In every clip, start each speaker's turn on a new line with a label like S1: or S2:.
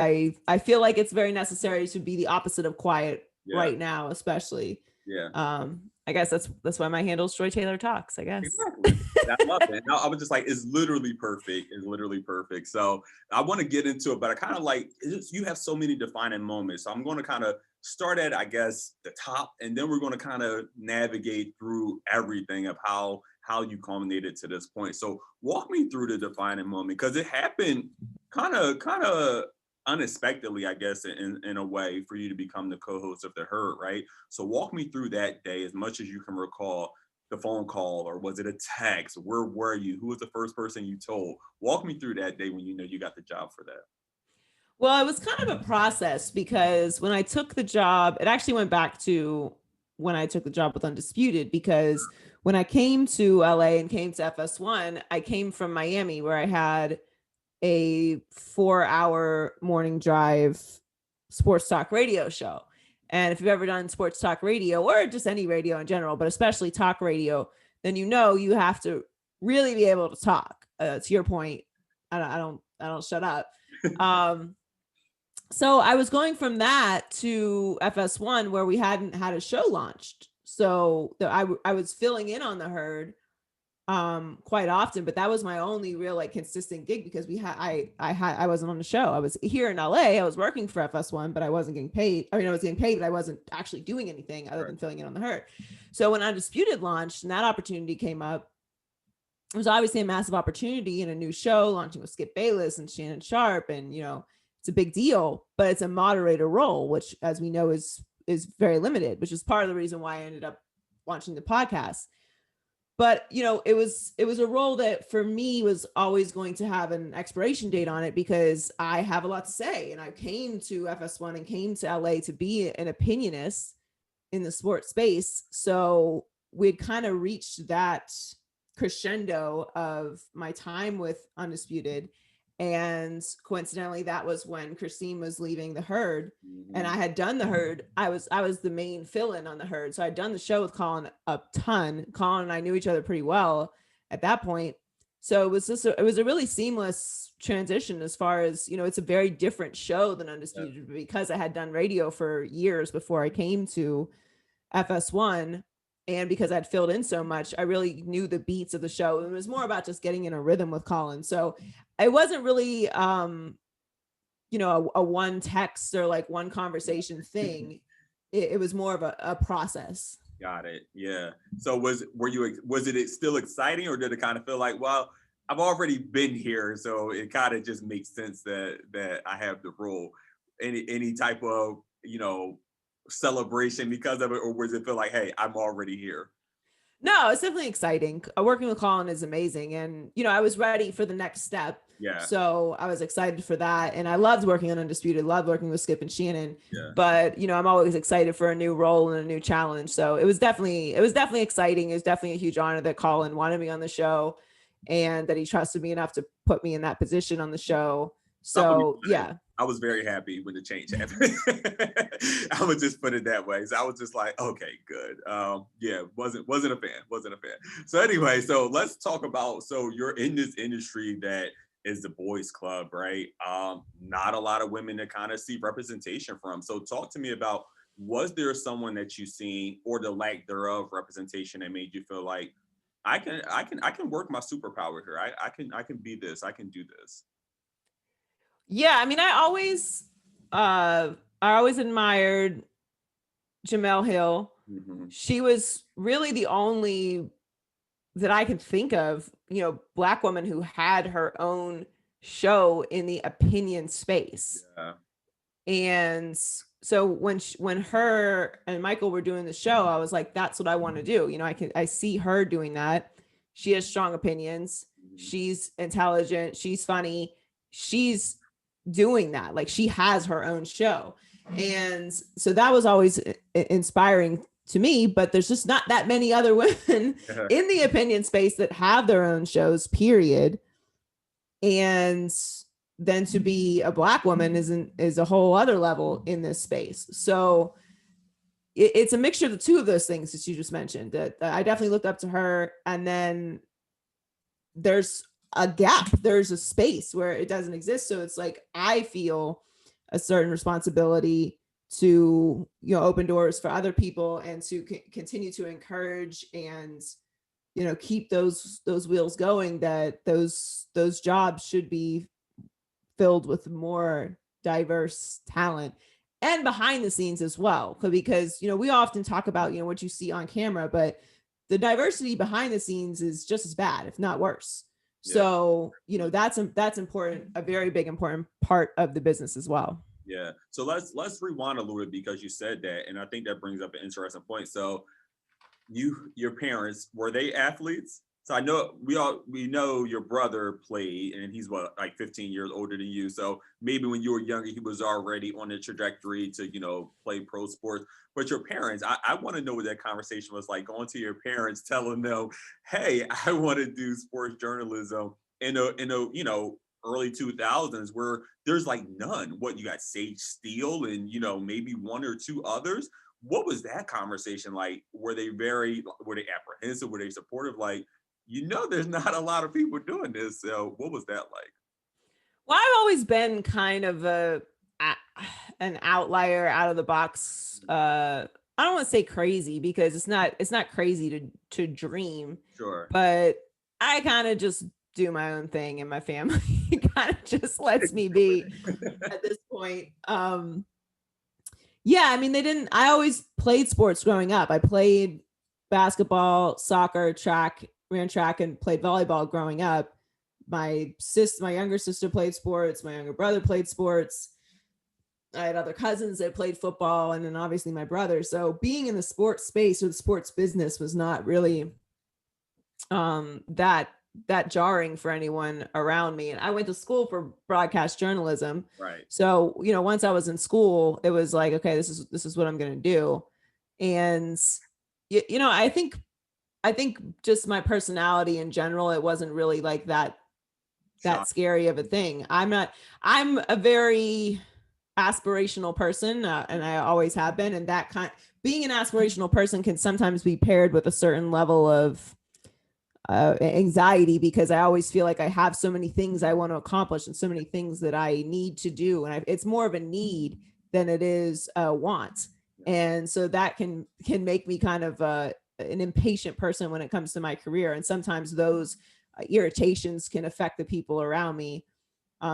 S1: I feel like it's very necessary to be the opposite of quiet
S2: Yeah.
S1: right now, especially.
S2: Yeah.
S1: I guess that's why my handle's Joy Taylor Talks, I guess.
S2: Exactly. I love it. No, I was just like, it's literally perfect. It's literally perfect. So I want to get into it, but I kind of like you have so many defining moments. So I'm going to kind of start at, I guess, the top, and then we're going to kind of navigate through everything of how you culminated to this point. So walk me through the defining moment, because it happened kind of unexpectedly, I guess, in a way, for you to become the co-host of The Herd, right? So walk me through that day as much as you can recall. The phone call, or was it a text? Where were you? Who was the first person you told? Walk me through that day when you know you got the job for that.
S1: Well, it was kind of a process, because when I took the job, it actually went back to when I took the job with Undisputed, because when I came to LA and came to FS1, I came from Miami, where I had a 4-hour morning drive sports talk radio show. And if you've ever done sports talk radio, or just any radio in general, but especially talk radio, then you know you have to really be able to talk. To your point, I don't shut up. So I was going from that to FS1, where we hadn't had a show launched. So I was filling in on The Herd quite often, but that was my only real like consistent gig, because I wasn't on the show. I was here in LA. I was working for FS1, but I wasn't getting paid. I mean, I was getting paid, but I wasn't actually doing anything other than filling in on The Herd. So when Undisputed launched and that opportunity came up, it was obviously a massive opportunity and a new show launching with Skip Bayless and Shannon Sharp, and it's a big deal, but it's a moderator role, which, as we know, is very limited, which is part of the reason why I ended up launching the podcast. But, it was a role that for me was always going to have an expiration date on it, because I have a lot to say. And I came to FS1 and came to LA to be an opinionist in the sports space. So we'd kind of reached that crescendo of my time with Undisputed. And coincidentally, that was when Christine was leaving The Herd, and I had done The Herd. I was the main fill-in on The Herd. So I'd done the show with Colin a ton. Colin and I knew each other pretty well at that point. So it was it was a really seamless transition, as far as, it's a very different show than Undisputed, because I had done radio for years before I came to FS1. And because I'd filled in so much, I really knew the beats of the show. It was more about just getting in a rhythm with Colin. So it wasn't really, a one text or like one conversation thing. It was more of a process.
S2: Got it. Yeah. So was it still exciting, or did it kind of feel like, well, I've already been here, so it kind of just makes sense that I have the role? Any type of, celebration because of it, or was it feel like, hey, I'm already here?
S1: No, it's definitely exciting. Working with Colin is amazing. And, I was ready for the next step.
S2: Yeah.
S1: So I was excited for that. And I loved working on Undisputed, loved working with Skip and Shannon.
S2: Yeah.
S1: But, I'm always excited for a new role and a new challenge. So it was definitely exciting. It was definitely a huge honor that Colin wanted me on the show, and that he trusted me enough to put me in that position on the show. So yeah.
S2: I was very happy when the change happened. I would just put it that way. So I was just like, okay, good. Yeah, wasn't a fan. So anyway, so let's talk about, so you're in this industry that is the boys club, right? Not a lot of women to kind of see representation from. So talk to me about, was there someone that you seen, or the lack thereof representation, that made you feel like, I can work my superpower here. I can be this. I can do this.
S1: Yeah, I mean, I always admired Jamel Hill.
S2: Mm-hmm.
S1: She was really the only that I could think of, Black woman who had her own show in the opinion space.
S2: Yeah.
S1: And so when her and Michael were doing the show, I was like, that's what I want to do. I see her doing that. She has strong opinions. Mm-hmm. She's intelligent. She's funny. She's doing that. Like, she has her own show. And so that was always inspiring to me, but there's just not that many other women in the opinion space that have their own shows, period. And then to be a Black woman is a whole other level in this space. So it's a mixture of the two of those things that you just mentioned, that I definitely looked up to her. And then there's a gap, there's a space where it doesn't exist. So it's like, I feel a certain responsibility to, you know, open doors for other people and to continue to encourage and, you know, keep those wheels going, that those jobs should be filled with more diverse talent and behind the scenes as well. Because, you know, we often talk about, you know, what you see on camera, but the diversity behind the scenes is just as bad, if not worse.
S2: Yeah.
S1: So, you know, that's important, a very big important part of the business as well.
S2: Yeah. So let's rewind a little bit because you said that, and I think that brings up an interesting point. So your parents, were they athletes? So I know we know your brother played, and he's what, like 15 years older than you. So maybe when you were younger, he was already on the trajectory to, you know, play pro sports. But your parents, I want to know what that conversation was like, going to your parents, telling them, "Hey, I want to do sports journalism in a you know, early 2000s where there's like none. What, you got Sage Steele and, you know, maybe one or two others." What was that conversation like? Were they apprehensive? Were they supportive? Like, you know, there's not a lot of people doing this. So what was that like?
S1: Well, I've always been kind of an outlier, out of the box. I don't want to say crazy, because it's not crazy to dream,
S2: Sure.
S1: but I kind of just do my own thing, and my family kind of just lets me be at this point. Yeah, I mean, I always played sports growing up. I played basketball, soccer, track, ran track, and played volleyball growing up. My younger sister played sports. My younger brother played sports. I had other cousins that played football, and then obviously my brother. So being in the sports space or the sports business was not really that jarring for anyone around me. And I went to school for broadcast journalism.
S2: Right.
S1: So, you know, once I was in school, it was like, okay, this is what I'm going to do. And you know, I think just my personality in general, it wasn't really like that
S2: Shock.
S1: scary of a thing. I'm a very aspirational person, and I always have been. And being an aspirational person can sometimes be paired with a certain level of anxiety, because I always feel like I have so many things I want to accomplish and so many things that I need to do. And it's more of a need than it is a want. And so that can make me kind of an impatient person when it comes to my career. And sometimes those irritations can affect the people around me.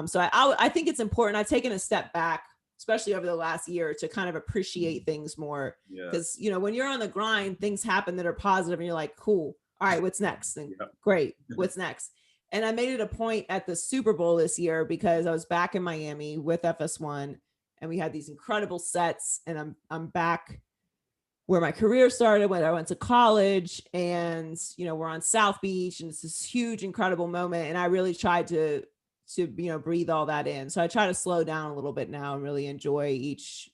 S1: So I think it's important. I've taken a step back, especially over the last year, to kind of appreciate things more.
S2: Yeah.
S1: Because, you know, when you're on the grind, things happen that are positive and you're like, cool. All right, what's next? And great, what's next? And I made it a point at the Super Bowl this year, because I was back in Miami with FS1, and we had these incredible sets. And I'm back where my career started, when I went to college, and, you know, we're on South Beach, and it's this huge, incredible moment. And I really tried to you know, breathe all that in. So I try to slow down a little bit now and really enjoy each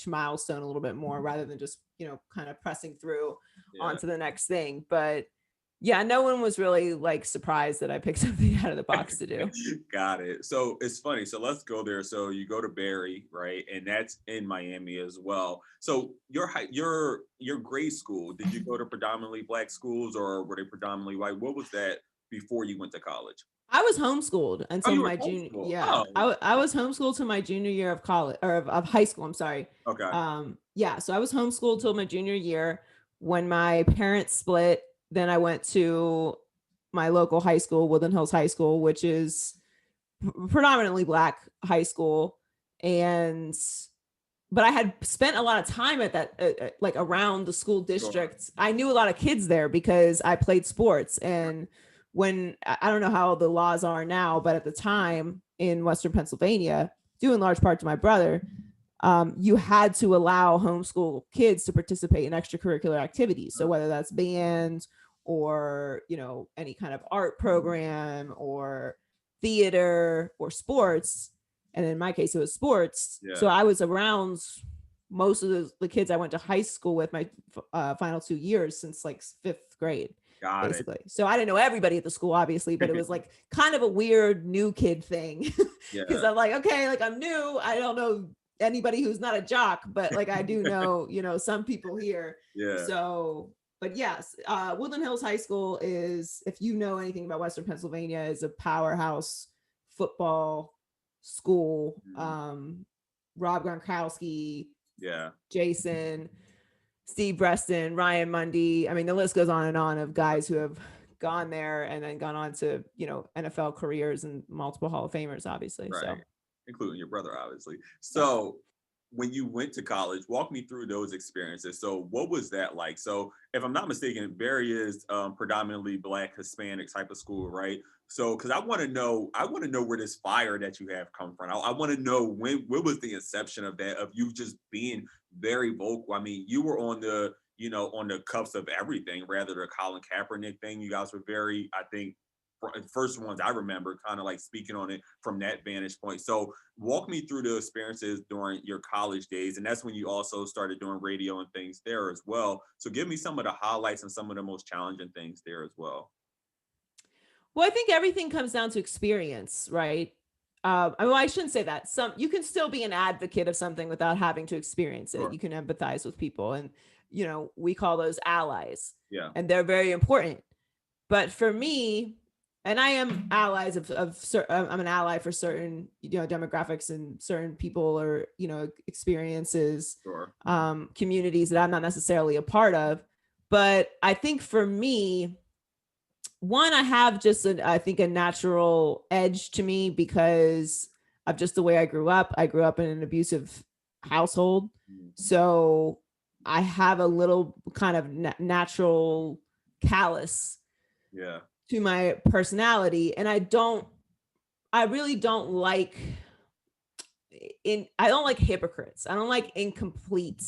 S1: milestone a little bit more, rather than just, you know, kind of pressing through onto the next thing. But yeah, no one was really like surprised that I picked something out of the box to do.
S2: Got it. So it's funny. So let's go there. So you go to Barry, right? And that's in Miami as well. So your grade school, did you go to predominantly Black schools, or were they predominantly white? What was that before you went to college?
S1: I was homeschooled
S2: Oh,
S1: until
S2: you were
S1: my junior.
S2: homeschooled.
S1: Yeah,
S2: Oh,
S1: I was homeschooled to my junior year of college, or of high school. I'm sorry.
S2: okay.
S1: Yeah, so I was homeschooled till my junior year. When my parents split, then I went to my local high school, Woodland Hills High School, which is predominantly Black high school. And but I had spent a lot of time at that, like around the school district. I knew a lot of kids there because I played sports. And when, I don't know how the laws are now, but at the time in Western Pennsylvania, due in large part to my brother, you had to allow homeschool kids to participate in extracurricular activities. So whether that's band, or, you know, any kind of art program, or theater, or sports. And in my case, it was sports.
S2: Yeah.
S1: So I was around most of the kids I went to high school with my final 2 years, since like 5th grade.
S2: Got
S1: basically.
S2: it.
S1: So I didn't know everybody at the school, obviously, but it was like kind of a weird new kid thing. Because I'm like, okay, like I'm new. I don't know anybody who's not a jock, but like I do know, you know, some people here.
S2: Yeah.
S1: So, but yes, Woodland Hills High School is, if you know anything about Western Pennsylvania, is a powerhouse football school. Rob Gronkowski,
S2: Yeah.
S1: Jason, Steve Breston, Ryan Mundy. I mean, the list goes on and on of guys who have gone there and then gone on to, NFL careers and multiple Hall of Famers, obviously.
S2: Right.
S1: So,
S2: Including your brother, obviously. So when you went to college, walk me through those experiences. So what was that like? So if I'm not mistaken, Barry is predominantly Black, Hispanic type of school, right? So because I want to know where this fire that you have come from. I want to know when was the inception of that, of you just being very vocal. I mean, you were on the, on the cuffs of everything, rather the Colin Kaepernick thing. You guys were very, I think, first ones I remember kind of like speaking on it from that vantage point. So walk me through the experiences during your college days. And that's when you also started doing radio and things there as well. So give me some of the highlights and some of the most challenging things there as well.
S1: Well, I think everything comes down to experience, right? I shouldn't say that. You can still be an advocate of something without having to experience it.
S2: Sure.
S1: You can empathize with people, and we call those allies.
S2: Yeah.
S1: And they're very important. But for me, and I am allies I'm an ally for certain demographics and certain people or experiences,
S2: Sure.
S1: Communities that I'm not necessarily a part of. But I think for me, one, I have just I think a natural edge to me because of just the way I grew up. I grew up in an abusive household, so I have a little kind of natural callous to my personality, and I really don't like hypocrites. I don't like incomplete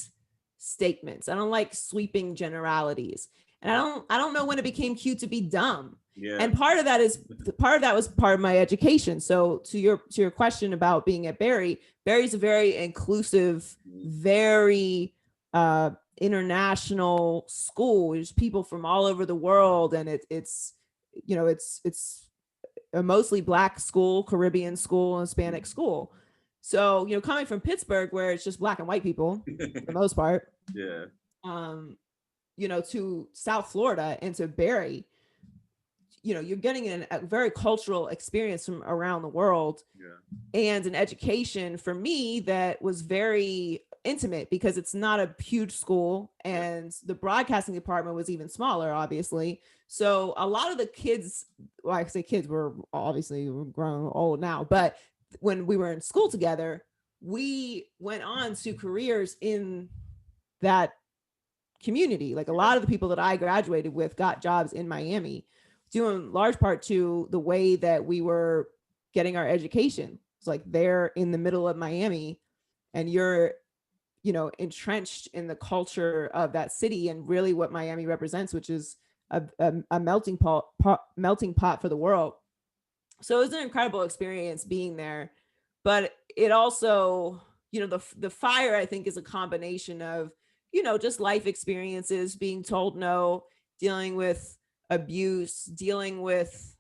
S1: statements. I don't like sweeping generalities. And I don't know when it became cute to be dumb.
S2: Yeah.
S1: And part of that was part of my education. So to your question about being at Barry's a very inclusive, very international school. There's people from all over the world, and it's a mostly Black school, Caribbean school, Hispanic school. So, coming from Pittsburgh, where it's just Black and white people for the most part.
S2: Yeah.
S1: To South Florida and to Barry, you're getting a very cultural experience from around the world, and an education for me that was very intimate because it's not a huge school, and the broadcasting department was even smaller, obviously. So a lot of the kids, well, I say kids, were obviously grown old now, but when we were in school together, we went on to careers in that community. Like a lot of the people that I graduated with got jobs in Miami, due in large part to the way that we were getting our education. It's like they're in the middle of Miami, and you're, entrenched in the culture of that city and really what Miami represents, which is a melting pot for the world. So it was an incredible experience being there. But it also, the fire, I think, is a combination of, just life experiences, being told no, dealing with abuse, dealing with,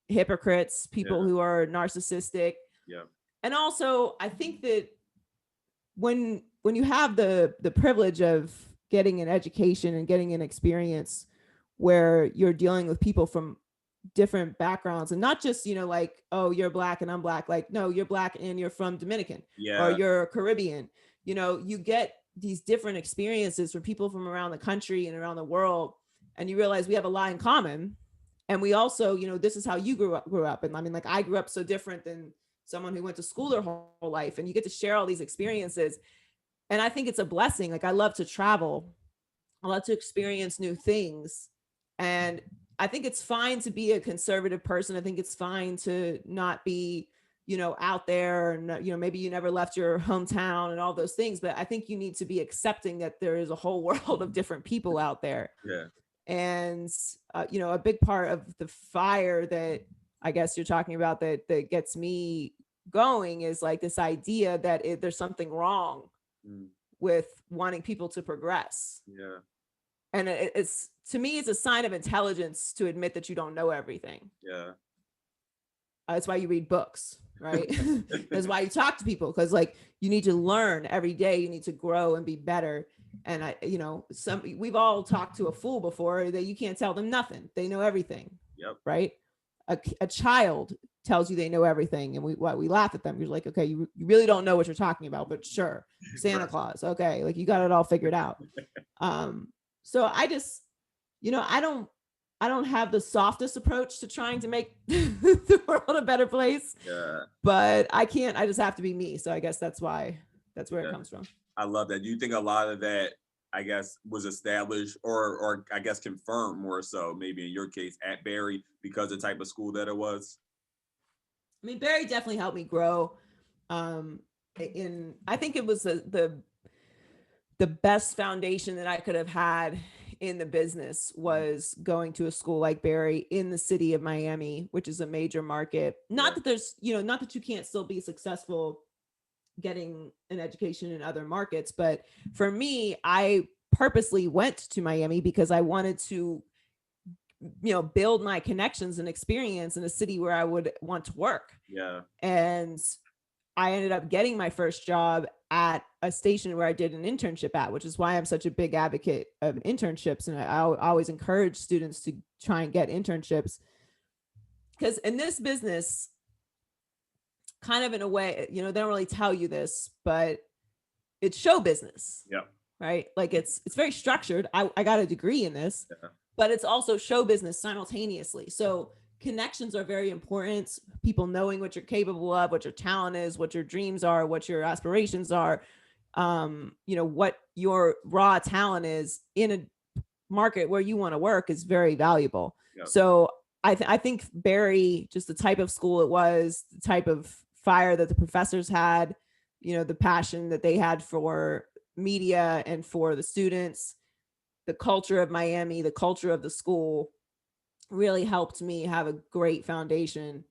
S1: hypocrites, people who are narcissistic.
S2: Yeah.
S1: And also, I think that when you have the privilege of getting an education and getting an experience where you're dealing with people from different backgrounds, and not just, like, oh, you're Black and I'm Black, like, no, you're Black and you're from Dominican, or you're Caribbean, you get these different experiences from people from around the country and around the world, and you realize we have a lot in common. And we also, this is how you grew up. And I mean, like, I grew up so different than someone who went to school their whole life, and you get to share all these experiences. And I think it's a blessing. Like, I love to travel. I love to experience new things. And I think it's fine to be a conservative person. I think it's fine to not be, out there, and, maybe you never left your hometown and all those things. But I think you need to be accepting that there is a whole world of different people out there.
S2: Yeah.
S1: And, a big part of the fire that I guess you're talking about that gets me going is like this idea that there's something wrong with wanting people to progress.
S2: Yeah.
S1: And it's, to me, it's a sign of intelligence to admit that you don't know everything.
S2: Yeah.
S1: That's why you read books, right? That's why you talk to people, because like you need to learn every day. You need to grow and be better. And we've all talked to a fool before that you can't tell them nothing. They know everything.
S2: Yep.
S1: Right. A child tells you they know everything, and we laugh at them. You're like, okay, you really don't know what you're talking about, but sure, Santa Claus, okay, like you got it all figured out. So I just, I don't have the softest approach to trying to make the world a better place.
S2: Yeah.
S1: But I just have to be me. So I guess that's where it comes from.
S2: I love that. Do you think a lot of that, I guess, was established or I guess confirmed more so, maybe in your case at Barry, because the type of school that it was?
S1: I mean, Barry definitely helped me grow. I think it was the best foundation that I could have had in the business was going to a school like Barry in the city of Miami, which is a major market. Not that there's, not that you can't still be successful getting an education in other markets, but for me, I purposely went to Miami because I wanted to, build my connections and experience in a city where I would want to work.
S2: Yeah.
S1: And I ended up getting my first job at a station where I did an internship at, which is why I'm such a big advocate of internships. And I always encourage students to try and get internships, because in this business, kind of in a way, they don't really tell you this, but it's show business.
S2: Yeah.
S1: Right. Like it's very structured. I got a degree in this, but it's also show business simultaneously. So connections are very important. People knowing what you're capable of, what your talent is, what your dreams are, what your aspirations are, what your raw talent is in a market where you want to work is very valuable. Yep. So I think Barry, just the type of school it was, the type of fire that the professors had, the passion that they had for media and for the students, the culture of Miami, the culture of the school really helped me have a great foundation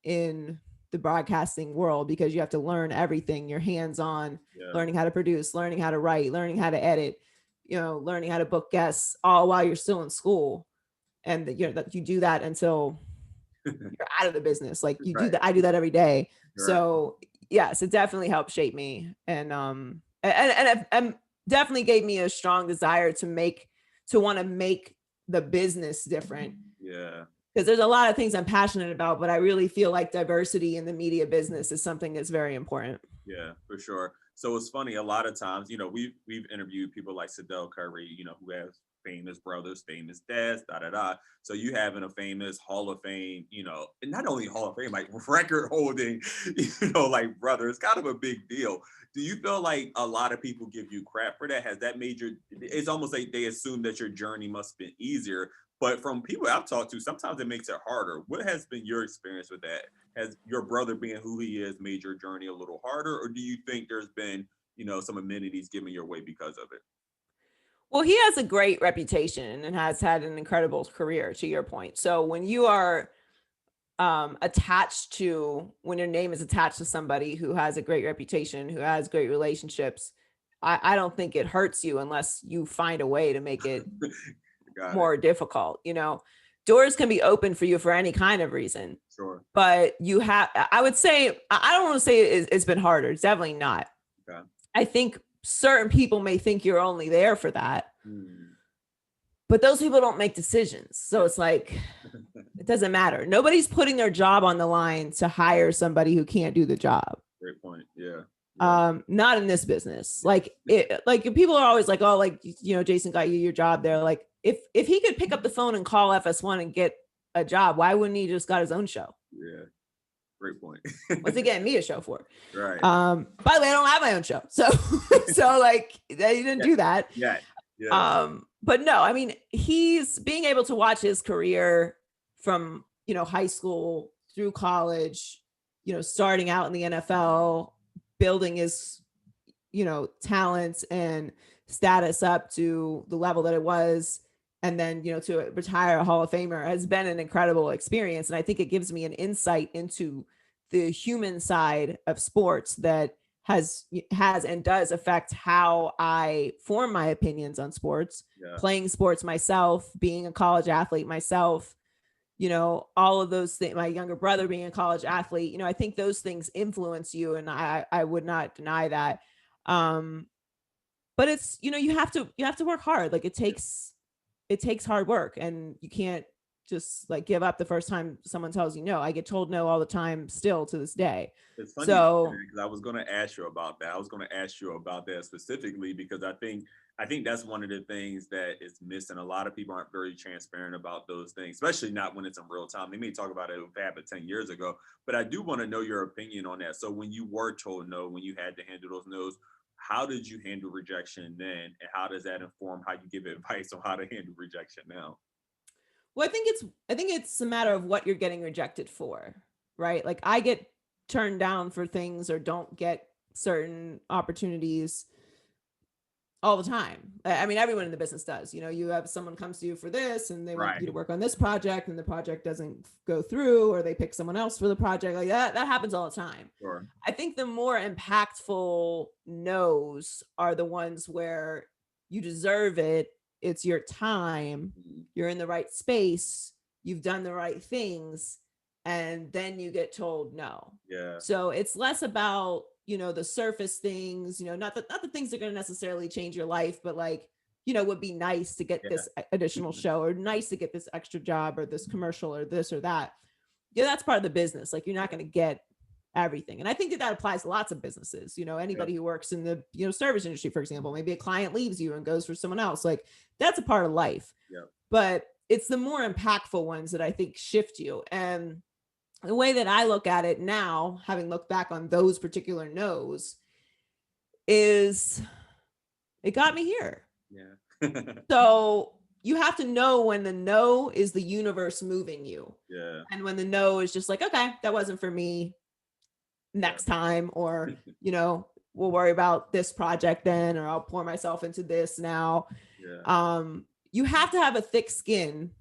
S1: in the broadcasting world, because you have to learn everything. You're hands-on, learning how to produce, learning how to write, learning how to edit, learning how to book guests, all while you're still in school. And that you do that until you're out of the business. Like you do that. I do that every day. Right. So yes, it definitely helped shape me. And definitely gave me a strong desire to want to make the business different.
S2: Yeah.
S1: Because there's a lot of things I'm passionate about, but I really feel like diversity in the media business is something that's very important.
S2: Yeah, for sure. So it's funny, a lot of times, we've interviewed people like Sadell Curry, who have famous brothers, famous dads, So you having a famous Hall of Fame, and not only Hall of Fame, like record holding, like brother, it's kind of a big deal. Do you feel like a lot of people give you crap for that? Has that made it's almost like they assume that your journey must have been easier, but from people I've talked to, sometimes it makes it harder. What has been your experience with that? Has your brother being who he is made your journey a little harder, or do you think there's been, some amenities given your way because of it?
S1: Well, he has a great reputation and has had an incredible career, to your point. So when you are when your name is attached to somebody who has a great reputation, who has great relationships, I don't think it hurts you unless you find a way to make it more difficult. Doors can be open for you for any kind of reason.
S2: Sure.
S1: But I would say, I don't want to say it's been harder. It's definitely not. Okay. I think certain people may think you're only there for that, but those people don't make decisions. So it's like, it doesn't matter. Nobody's putting their job on the line to hire somebody who can't do the job.
S2: Great point. Yeah.
S1: Not in this business. Like people are always like, oh, like, Jason got you your job there. Like if he could pick up the phone and call FS1 and get a job, why wouldn't he just got his own show?
S2: Yeah. Great point.
S1: What's he getting me a show for?
S2: Right.
S1: By the way, I don't have my own show. So like they didn't do that.
S2: Yeah.
S1: But no, I mean, he's being able to watch his career from, high school through college, starting out in the NFL, building his, talents and status up to the level that it was. And then, to retire a Hall of Famer has been an incredible experience. And I think it gives me an insight into the human side of sports that has and does affect how I form my opinions on sports, playing sports myself, being a college athlete myself, all of those things, my younger brother being a college athlete, I think those things influence you. And I would not deny that. But it's, you have to work hard. Like it takes hard work, and you can't just like give up the first time someone tells you no. I get told no all the time still to this day.
S2: It's funny
S1: So
S2: because I was going to ask you about that. I was going to ask you about that specifically because I think that's one of the things that is missing. A lot of people aren't very transparent about those things, especially not when it's in real time. They may talk about it if it happened 10 years ago, but I do want to know your opinion on that. So when you were told no, when you had to handle those no's, how did you handle rejection then? And how does that inform how you give advice on how to handle rejection now?
S1: well, I think it's a matter of what you're getting rejected for, right? Like I get turned down for things or don't get certain opportunities all the time. I mean, everyone in the business does. You know, you have someone comes to you for this and they want
S2: Right.
S1: you to work on this project and the project doesn't go through, or they pick someone else for the project. Like that happens all the time.
S2: Sure.
S1: I think the more impactful no's are the ones where you deserve it. It's your time.
S2: Mhm.
S1: You're in the right space. You've done the right things. And then you get told no.
S2: Yeah.
S1: So it's less about, you know, the surface things, you know, not the things that are going to necessarily change your life, but like, you know, would be nice to get
S2: Yeah.
S1: this additional show, or nice to get this extra job, or this commercial, or this or that. Yeah, that's part of the business. Like you're not going to get everything. And I think that that applies to lots of businesses. You know,
S2: Yeah.
S1: anybody who works in the, you know, service industry, for example, maybe a client leaves you and goes for someone else. Like that's a part of life.
S2: Yeah.
S1: But it's the more impactful ones that I think shift you. And the way that I look at it now, having looked back on those particular no's, is it got me here.
S2: Yeah.
S1: So you have to know when the no is the universe moving you.
S2: Yeah.
S1: And when the no is just like, okay, that wasn't for me, next time, or, you know, we'll worry about this project then, or I'll pour myself into this now.
S2: Yeah.
S1: You have to have a thick skin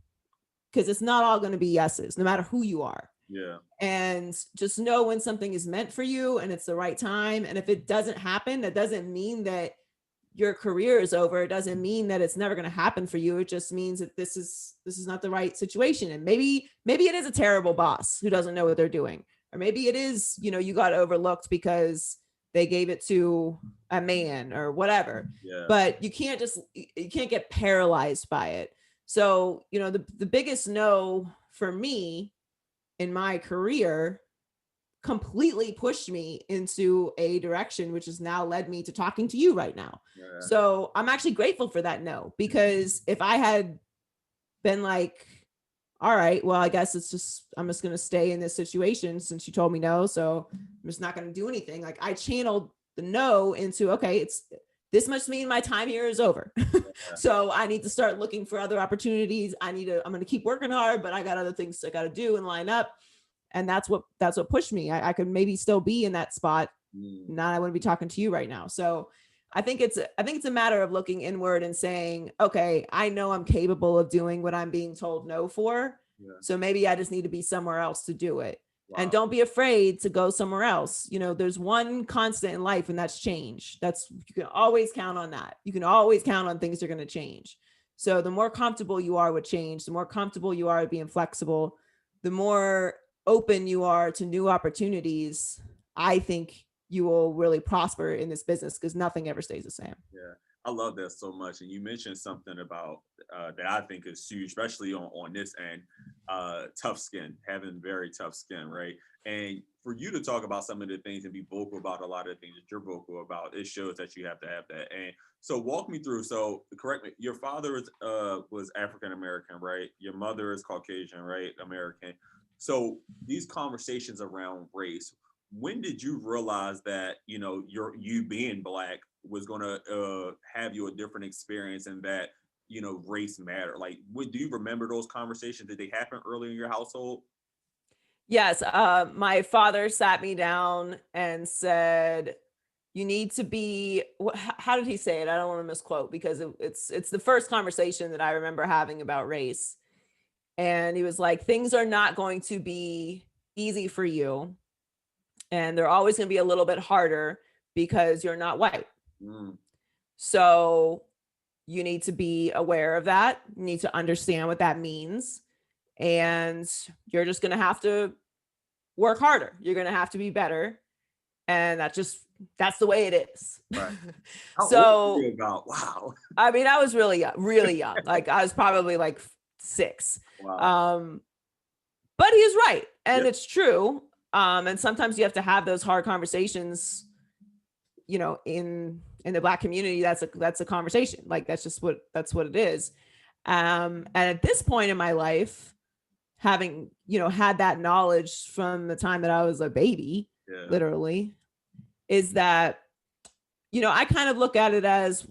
S1: because it's not all going to be yeses, no matter who you are.
S2: Yeah.
S1: And just know when something is meant for you and it's the right time. And if it doesn't happen, that doesn't mean that your career is over. It doesn't mean that it's never going to happen for you. It just means that this is not the right situation. And maybe it is a terrible boss who doesn't know what they're doing. Or maybe it is, you know, you got overlooked because they gave it to a man or whatever.
S2: Yeah.
S1: But you can't get paralyzed by it. So, you know, the biggest no for me in my career completely pushed me into a direction which has now led me to talking to you right now.
S2: Yeah.
S1: So I'm actually grateful for that no, because if I had been like, all right, well, I guess I'm just going to stay in this situation since you told me no, so I'm just not going to do anything. Like I channeled the no into, okay, this must mean my time here is over. So I need to start looking for other opportunities. I'm going to keep working hard, but I got other things I got to do and line up. And that's what pushed me. I could maybe still be in that spot. Not I wouldn't be talking to you right now. So I think it's a matter of looking inward and saying, okay, I know I'm capable of doing what I'm being told no for.
S2: Yeah.
S1: So maybe I just need to be somewhere else to do it.
S2: Wow.
S1: And don't be afraid to go somewhere else. You know, there's one constant in life, and that's change. You can always count on that. You can always count on things are going to change. So the more comfortable you are with change, the more comfortable you are with being flexible, the more open you are to new opportunities, I think you will really prosper in this business, because nothing ever stays the same.
S2: Yeah, I love that so much. And you mentioned something about that I think is huge, especially on this end, tough skin, having very tough skin, right? And for you to talk about some of the things and be vocal about a lot of the things that you're vocal about, it shows that you have to have that. And so walk me through. So correct me, your father was African American, right? Your mother is Caucasian, right? American. So these conversations around race, when did you realize that, you know, you being Black was going to have you a different experience, and that, you know, race matter? Like, do you remember those conversations? Did they happen early in your household?
S1: Yes. My father sat me down and said, you need to be, how did he say it? I don't want to misquote, because it's the first conversation that I remember having about race. And he was like, things are not going to be easy for you. And they're always going to be a little bit harder because you're not white. So you need to be aware of that. You need to understand what that means. And you're just going to have to work harder. You're going to have to be better. And that's the way it is.
S2: Right. How
S1: So
S2: old were you about? Wow.
S1: I mean, I was really young. Like I was probably like 6.
S2: Wow.
S1: But he's right. And
S2: Yep.
S1: it's true. And sometimes you have to have those hard conversations, you know, in the Black community. That's a conversation. Like, that's what it is. And at this point in my life, having, you know, had that knowledge from the time that I was a baby, literally, is that, you know, I kind of look at it as,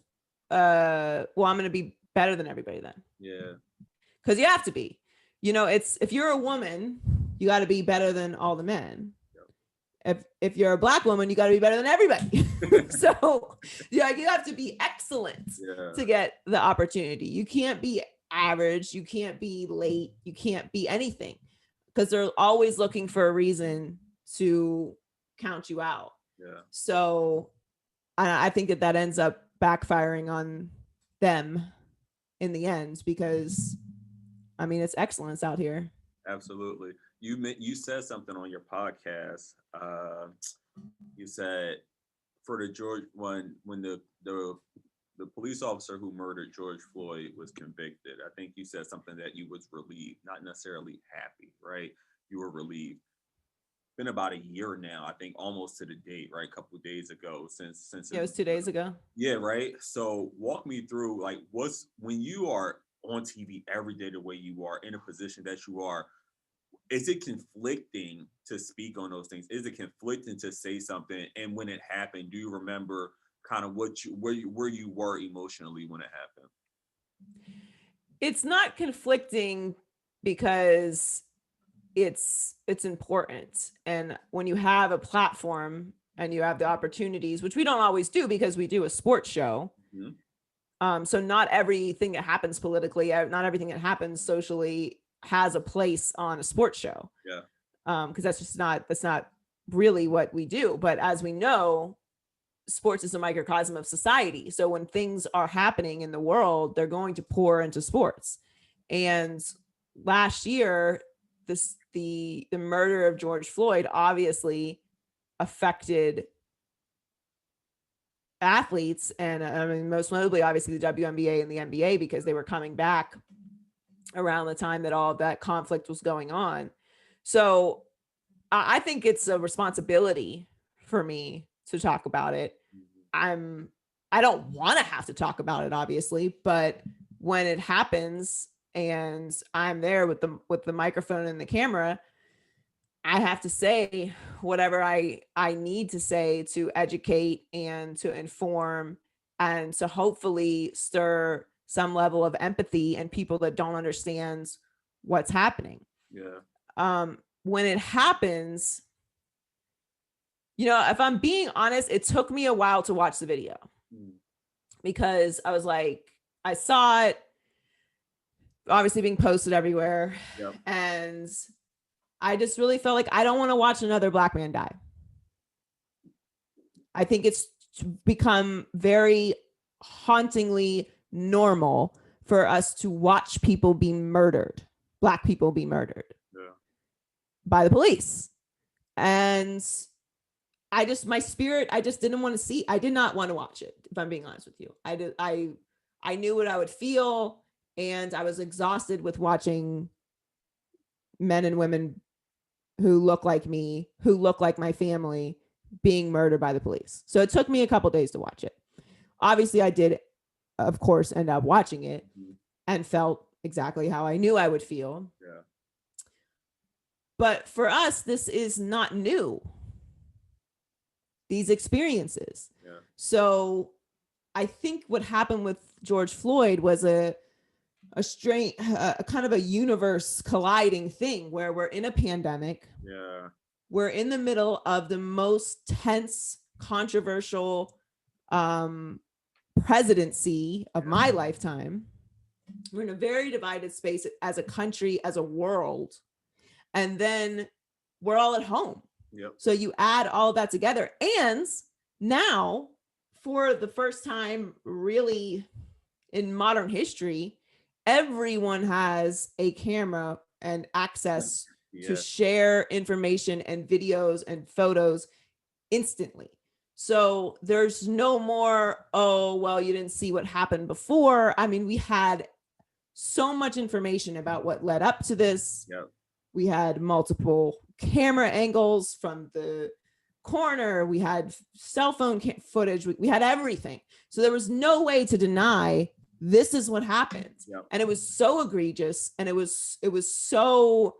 S1: well, I'm going to be better than everybody then.
S2: Yeah.
S1: Because you have to be. You know, it's, if you're a woman, you got to be better than all the men. If you're a Black woman, you got to be better than everybody. So yeah, you have to be excellent to get the opportunity. You can't be average. You can't be late. You can't be anything, because they're always looking for a reason to count you out.
S2: Yeah.
S1: So I think that ends up backfiring on them in the end, because I mean, it's excellence out here.
S2: Absolutely. You said something on your podcast. You said for the George when the police officer who murdered George Floyd was convicted, I think you said something that you was relieved, not necessarily happy, right? You were relieved. Been about a year now, I think, almost to the date, right? A couple of days ago since
S1: it was 2 days ago.
S2: Yeah, right. So walk me through, like, what's, when you are on TV every day the way you are, in a position that you are, is it conflicting to speak on those things? Is it conflicting to say something? And when it happened, do you remember kind of where you were emotionally when it happened?
S1: It's not conflicting because it's important. And when you have a platform and you have the opportunities, which we don't always do because we do a sports show. Mm-hmm. So not everything that happens politically, not everything that happens socially has a place on a sports show.
S2: Yeah.
S1: Because that's not really what we do. But as we know, sports is a microcosm of society. So when things are happening in the world, they're going to pour into sports. And last year, the murder of George Floyd obviously affected athletes, and I mean, most notably, obviously, the WNBA and the NBA, because they were coming back around the time that all of that conflict was going on. So I think it's a responsibility for me to talk about it. I don't want to have to talk about it, obviously, but when it happens and I'm there with the microphone and the camera, I have to say whatever I need to say to educate and to inform and to hopefully stir some level of empathy in people that don't understand what's happening.
S2: Yeah.
S1: When it happens, you know, if I'm being honest, it took me a while to watch the video because I was like, I saw it obviously being posted everywhere.
S2: Yep.
S1: And I just really felt like I don't want to watch another Black man die. I think it's become very hauntingly normal for us to watch people be murdered, Black people be murdered by the police. And my spirit, I just didn't want to see. I did not want to watch it, if I'm being honest with you. I knew what I would feel, and I was exhausted with watching men and women who look like me, who look like my family, being murdered by the police. So it took me a couple days to watch it. Obviously, I did, of course, end up watching it and felt exactly how I knew I would feel.
S2: Yeah.
S1: But for us, this is not new, these experiences.
S2: Yeah.
S1: So I think what happened with George Floyd was a kind of a universe colliding thing where we're in a pandemic.
S2: Yeah.
S1: We're in the middle of the most tense, controversial presidency of my lifetime. We're in a very divided space as a country, as a world. And then we're all at home.
S2: Yep.
S1: So you add all of that together. And now, for the first time really in modern history, everyone has a camera and access to share information and videos and photos instantly. So there's no more, oh, well, you didn't see what happened before. I mean, we had so much information about what led up to this.
S2: Yep.
S1: We had multiple camera angles from the corner. We had cell phone footage. We had everything. So there was no way to deny this is what happened.
S2: Yep.
S1: And it was so egregious, and it was so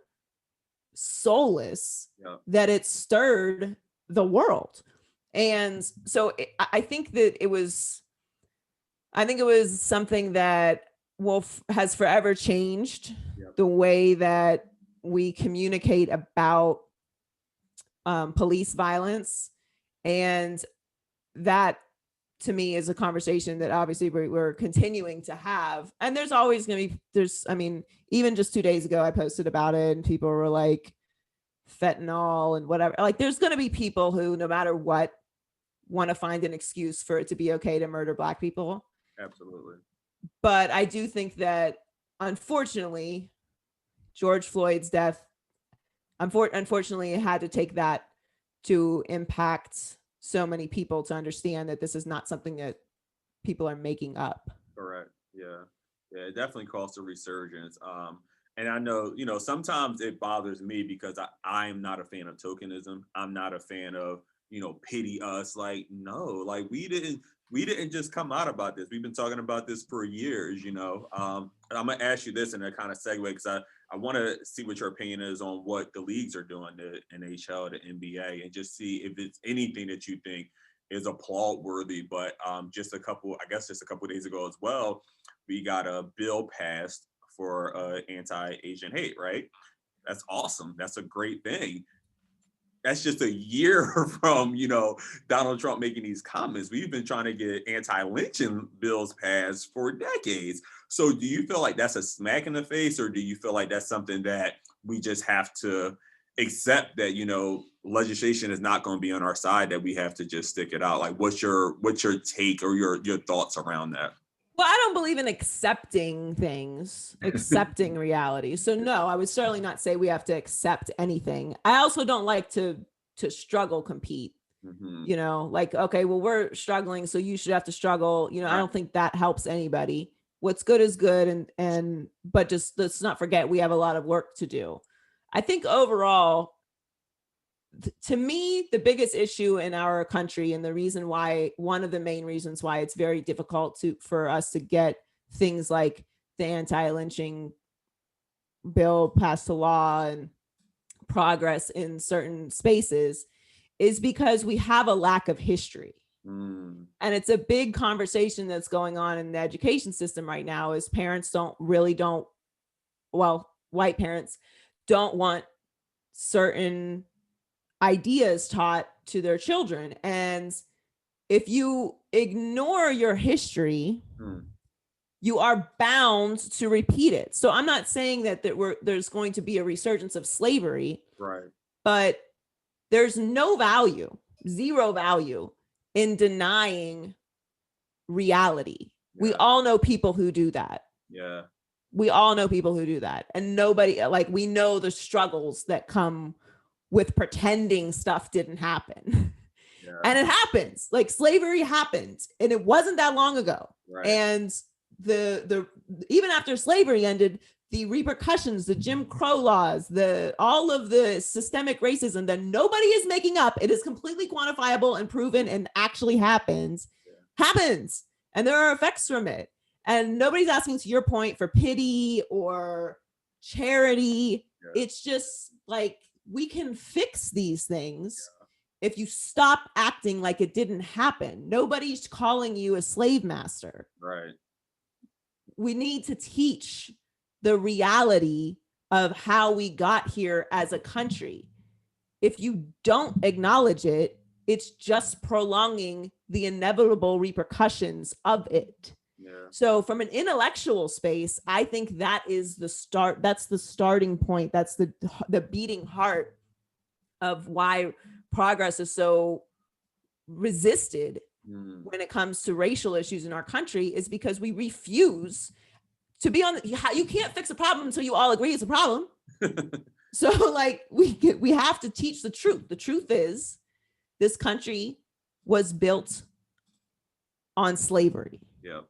S1: soulless,
S2: yep.
S1: that it stirred the world. And so I think it was something that has forever changed
S2: Yep.
S1: the way that we communicate about police violence. And that, to me, is a conversation that obviously we're continuing to have. And there's always going to be, even just 2 days ago, I posted about it and people were like, fentanyl and whatever. Like, there's going to be people who, no matter what, want to find an excuse for it to be okay to murder Black people.
S2: Absolutely.
S1: But I do think that, unfortunately, George Floyd's death, unfortunately, it had to take that to impact so many people to understand that this is not something that people are making up.
S2: Correct. Yeah. Yeah. It definitely caused a resurgence. And I know, sometimes it bothers me because I'm not a fan of tokenism. I'm not a fan of, pity us. Like, no, like we didn't just come out about this. We've been talking about this for years, And I'm gonna ask you this in a kind of segue, because I want to see what your opinion is on what the leagues are doing, the NHL, the NBA, and just see if it's anything that you think is applaud worthy. But just a couple days ago as well, we got a bill passed for anti-Asian hate, right? That's awesome. That's a great thing. That's just a year from, Donald Trump making these comments. We've been trying to get anti-lynching bills passed for decades. So do you feel like that's a smack in the face, or do you feel like that's something that we just have to accept that, legislation is not going to be on our side, that we have to just stick it out? Like, what's your take or your thoughts around that?
S1: Well, I don't believe in accepting things, accepting reality. So no, I would certainly not say we have to accept anything. I also don't like to struggle compete.
S2: Mm-hmm.
S1: Like, okay, well, we're struggling, so you should have to struggle.
S2: Right.
S1: I don't think that helps anybody. What's good is good, but just let's not forget we have a lot of work to do. I think overall, to me, the biggest issue in our country, and one of the main reasons why it's very difficult for us to get things like the anti-lynching bill passed to law and progress in certain spaces, is because we have a lack of history. And it's a big conversation that's going on in the education system right now, is white parents don't want certain ideas taught to their children. And if you ignore your history, you are bound to repeat it. So I'm not saying that there's going to be a resurgence of slavery,
S2: right?
S1: But there's zero value in denying reality. Yeah. We all know people who do that.
S2: Yeah.
S1: We all know people who do that. And we know the struggles that come with pretending stuff didn't happen. Yeah. And it happens. Like, slavery happened, and it wasn't that long ago.
S2: Right.
S1: And the even after slavery ended, the repercussions, the Jim Crow laws, all of the systemic racism that nobody is making up, it is completely quantifiable and proven and actually happens. And there are effects from it. And nobody's asking, to your point, for pity or charity. Yeah. It's just like, we can fix these things if you stop acting like it didn't happen. Nobody's calling you a slave master.
S2: Right.
S1: We need to teach the reality of how we got here as a country. If you don't acknowledge it, it's just prolonging the inevitable repercussions of it. Yeah. So from an intellectual space, I think that is the start. That's the starting point. That's the beating heart of why progress is so resisted when it comes to racial issues in our country, is because we refuse to be you can't fix a problem until you all agree it's a problem. So we have to teach the truth. The truth is, this country was built on slavery.
S2: Yeah.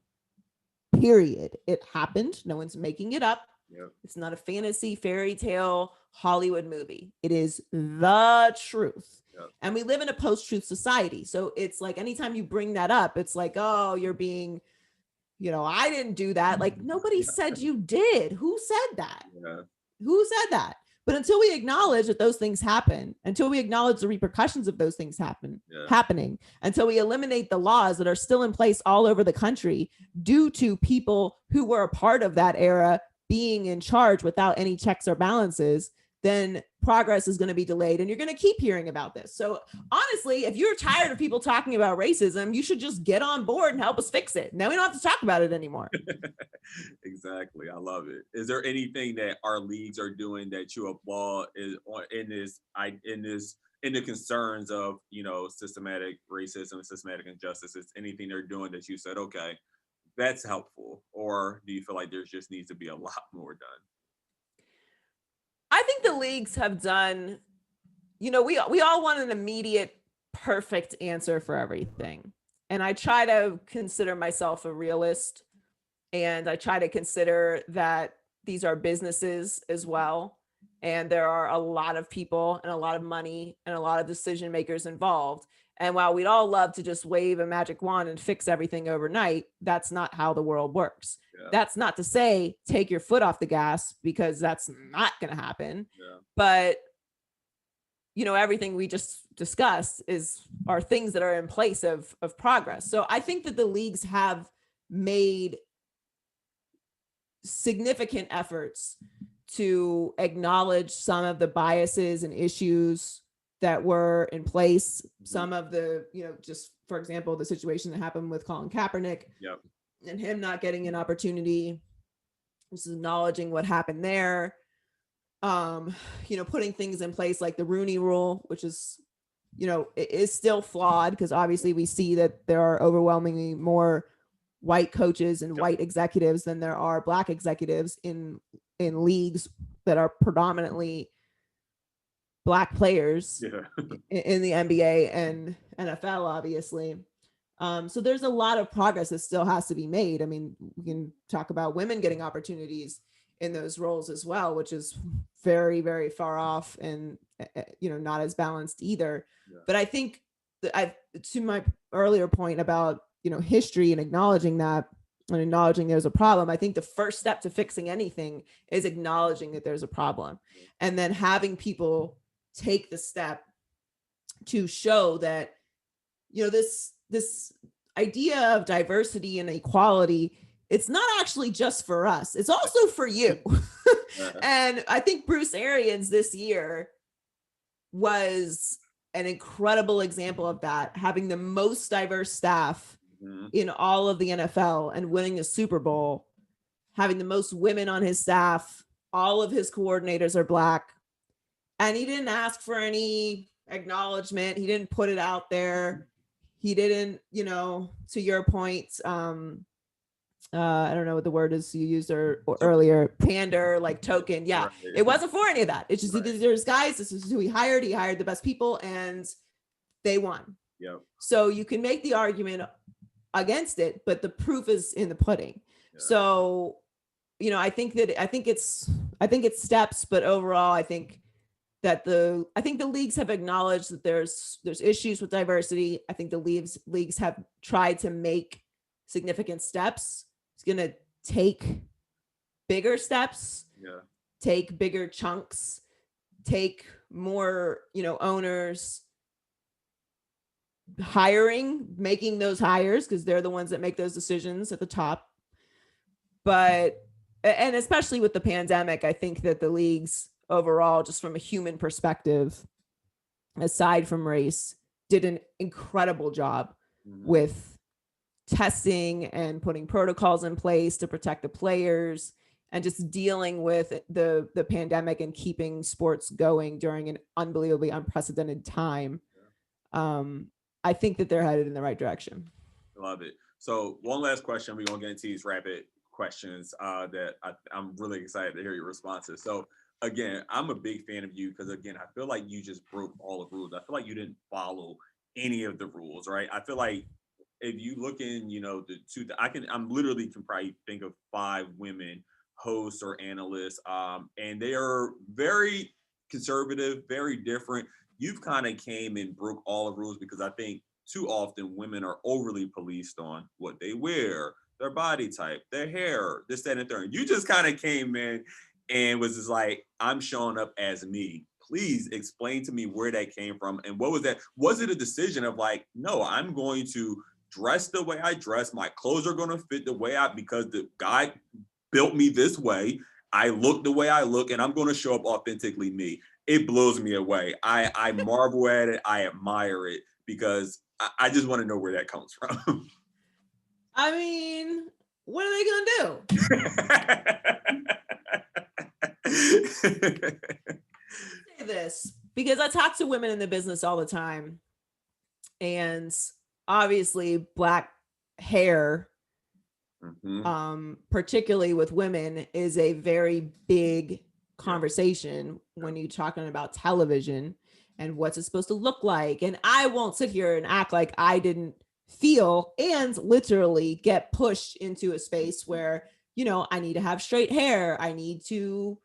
S1: period. It happened. No one's making it up.
S2: Yep.
S1: It's not a fantasy, fairy tale, Hollywood movie. It is the truth.
S2: Yep.
S1: And we live in a post-truth society. So it's like anytime you bring that up, it's like, oh, you're being, I didn't do that. Like, nobody said you did. Who said that?
S2: Yeah.
S1: Who said that? But until we acknowledge that those things happen, until we acknowledge the repercussions of those things happening, until we eliminate the laws that are still in place all over the country due to people who were a part of that era being in charge without any checks or balances, then progress is going to be delayed, and you're going to keep hearing about this. So honestly, if you're tired of people talking about racism, you should just get on board and help us fix it. Now we don't have to talk about it anymore.
S2: Exactly. I love it. Is there anything that our leagues are doing that you applaud in the concerns of, systematic racism, systematic injustices, anything they're doing that you said, okay, that's helpful? Or do you feel like there just needs to be a lot more done?
S1: I think the leagues have done, we all want an immediate perfect answer for everything. And I try to consider myself a realist, and I try to consider that these are businesses as well. And there are a lot of people and a lot of money and a lot of decision makers involved. And while we'd all love to just wave a magic wand and fix everything overnight, that's not how the world works. Yeah. That's not to say take your foot off the gas, because that's not going to happen. Yeah. But, everything we just discussed are things that are in place of progress. So I think that the leagues have made significant efforts to acknowledge some of the biases and issues that were in place. Some of the, just for example, the situation that happened with Colin Kaepernick.
S2: Yep.
S1: And him not getting an opportunity, just acknowledging what happened there. Putting things in place like the Rooney Rule, which is, it is still flawed, because obviously we see that there are overwhelmingly more white coaches and white executives than there are Black executives in leagues that are predominantly Black players in the NBA and NFL, obviously. So there's a lot of progress that still has to be made. I mean, we can talk about women getting opportunities in those roles as well, which is very, very far off and, not as balanced either. Yeah. But I think that to my earlier point about, history and acknowledging that and acknowledging there's a problem, I think the first step to fixing anything is acknowledging that there's a problem, and then having people take the step to show that, this idea of diversity and equality, it's not actually just for us, it's also for you. And I think Bruce Arians this year was an incredible example of that, having the most diverse staff in all of the NFL and winning a Super Bowl, having the most women on his staff. All of his coordinators are Black. And he didn't ask for any acknowledgement. He didn't put it out there. He didn't, to your point, I don't know what the word is you used earlier, pander, like token. Yeah, right. It wasn't for any of that. It's just, there's guys, this is who he hired. He hired the best people and they won.
S2: Yep.
S1: So you can make the argument against it, but the proof is in the pudding. Yeah. So, I think it's steps, but overall, I think the leagues have acknowledged that there's issues with diversity. I think the leagues have tried to make significant steps. It's going to take bigger steps, take bigger chunks, take more, owners making those hires, because they're the ones that make those decisions at the top. But, and especially with the pandemic, I think that the leagues overall, just from a human perspective, aside from race, did an incredible job with testing and putting protocols in place to protect the players and just dealing with the pandemic and keeping sports going during an unbelievably unprecedented time. I think that they're headed in the right direction.
S2: Love it. So one last question. We're going to get into these rapid questions that I'm really excited to hear your responses. So again, I'm a big fan of you because, again, I feel like you just broke all the rules. I feel like you didn't follow any of the rules, right? I feel like if you look in, I'm literally can probably think of 5 women hosts or analysts, and they are very conservative, very different. You've kind of came and broke all the rules, because I think too often women are overly policed on what they wear, their body type, their hair, this, that, and the third. You just kind of came in and was just like, I'm showing up as me. Please explain to me where that came from. And what was that? Was it a decision of like, no, I'm going to dress the way I dress. My clothes are going to fit the way because the guy built me this way. I look the way I look, and I'm going to show up authentically me. It blows me away. I marvel at it. I admire it, because I just want to know where that comes from.
S1: I mean, what are they going to do? Say this because I talk to women in the business all the time, and obviously Black hair, particularly with women, is a very big conversation when you're talking about television and what's it supposed to look like. And I won't sit here and act like I didn't feel and literally get pushed into a space where, I need to have straight hair. I need to,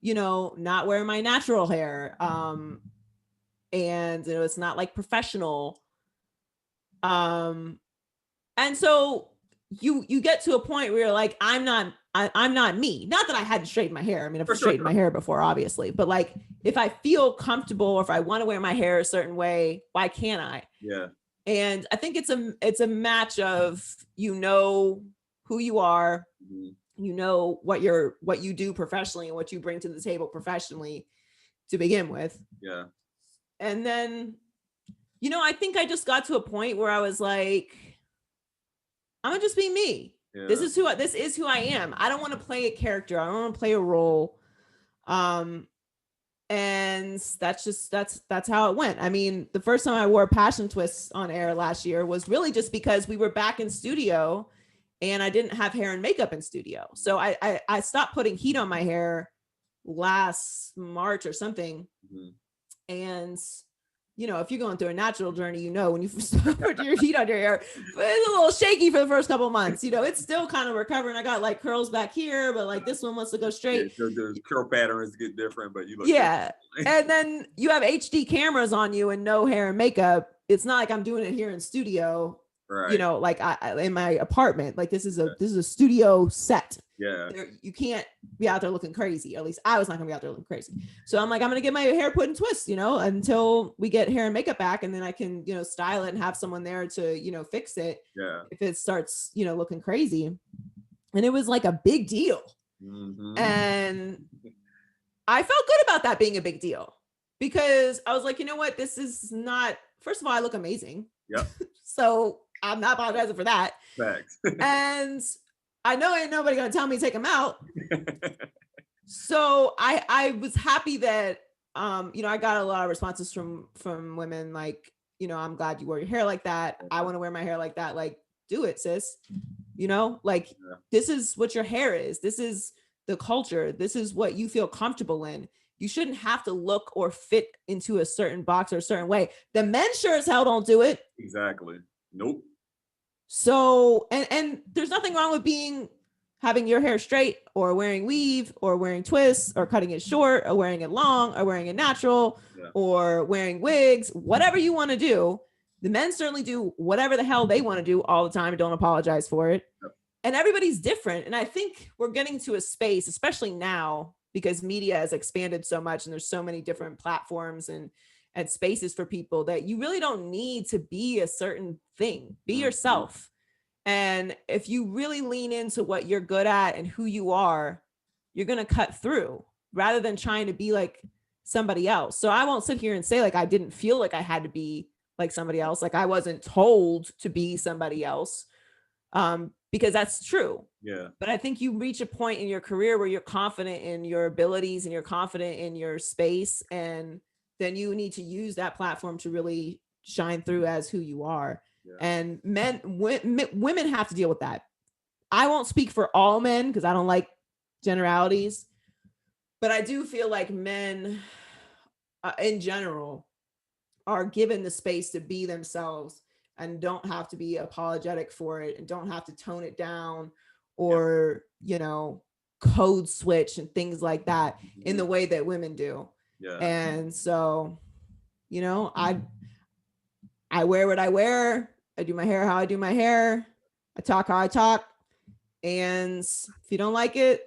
S1: not wear my natural hair. And it's not like professional. And so you get to a point where you're like, I'm not me. Not that I hadn't straightened my hair. I mean, I've straightened my hair before, obviously, but like, if I feel comfortable or if I want to wear my hair a certain way, why can't I?
S2: Yeah.
S1: And I think it's a match of, who you are, what you do professionally and what you bring to the table professionally to begin with.
S2: Yeah.
S1: And then, I think I just got to a point where I was like, I'm gonna just be me. Yeah. This is who I am. I don't want to play a character. I don't want to play a role. And that's how it went. I mean, the first time I wore passion twists on air last year was really just because we were back in studio and I didn't have hair and makeup in studio. So I stopped putting heat on my hair last March or something. Mm-hmm. And if you're going through a natural journey, when you put your heat on your hair, but it's a little shaky for the first couple of months. It's still kind of recovering. I got like curls back here, but like this one wants to go straight.
S2: Yeah, the curl patterns get different, but you look.
S1: Yeah. And then you have HD cameras on you and no hair and makeup. It's not like I'm doing it here in studio, right? Like I in my apartment. Like this is a studio set.
S2: Yeah.
S1: You can't be out there looking crazy. Or at least I was not gonna be out there looking crazy. So I'm like, I'm gonna get my hair put in twists, until we get hair and makeup back, and then I can, style it and have someone there to, fix it.
S2: Yeah.
S1: If it starts, looking crazy. And it was like a big deal. Mm-hmm. And I felt good about that being a big deal, because I was like, you know what? This is not, first of all, I look amazing.
S2: Yep.
S1: So I'm not apologizing for that.
S2: Thanks.
S1: And I know ain't nobody gonna tell me to take them out. So I was happy that I got a lot of responses from women like, I'm glad you wore your hair like that. I want to wear my hair like that. Like, do it, sis. This is what your hair is. This is the culture. This is what you feel comfortable in. You shouldn't have to look or fit into a certain box or a certain way. The men sure as hell don't do it.
S2: Exactly. Nope.
S1: So, and there's nothing wrong with having your hair straight or wearing weave or wearing twists or cutting it short or wearing it long or wearing it natural or wearing wigs, whatever you want to do. The men certainly do whatever the hell they want to do all the time and don't apologize for it. Yep. And everybody's different. And I think we're getting to a space, especially now, because media has expanded so much and there's so many different platforms and spaces for people, that you really don't need to be a certain thing. Be yourself. And if you really lean into what you're good at and who you are, you're going to cut through rather than trying to be like somebody else. So I won't sit here and say like I didn't feel like I had to be like somebody else. Like I wasn't told to be somebody else, because that's true.
S2: Yeah.
S1: But I think you reach a point in your career where you're confident in your abilities and you're confident in your space, and then you need to use that platform to really shine through as who you are. Yeah. And women have to deal with that. I won't speak for all men because I don't like generalities, but I do feel like men in general are given the space to be themselves and don't have to be apologetic for it and don't have to tone it down or, code switch and things like that in the way that women do.
S2: Yeah.
S1: And so, I wear what I wear. I do my hair how I do my hair. I talk how I talk. And if you don't like it,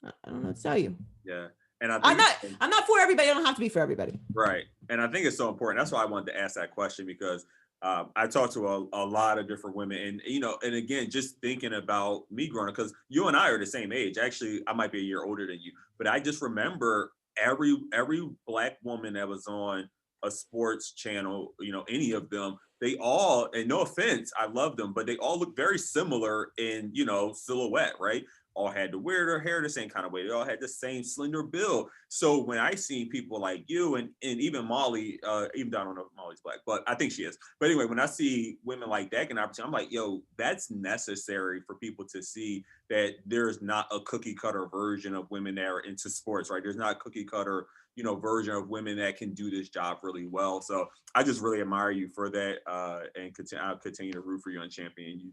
S1: I don't know what to tell you.
S2: Yeah. And I think
S1: I'm not for everybody. I don't have to be for everybody.
S2: Right. And I think it's so important. That's why I wanted to ask that question, because I talked to a lot of different women, and and again, just thinking about me growing up, because you and I are the same age. Actually, I might be a year older than you, but I just remember every Black woman that was on a sports channel, any of them, they all, and no offense, I love them, but they all look very similar in silhouette, right? All had to wear their hair the same kind of way. They all had the same slender build. So when I seen people like you and even Molly, even though I don't know if Molly's Black, but I think she is. But anyway, when I see women like that getting opportunity, I'm like, yo, that's necessary for people to see that there's not a cookie cutter version of women that are into sports, right? There's not a cookie cutter, version of women that can do this job really well. So I just really admire you for that, and I'll continue to root for you and champion you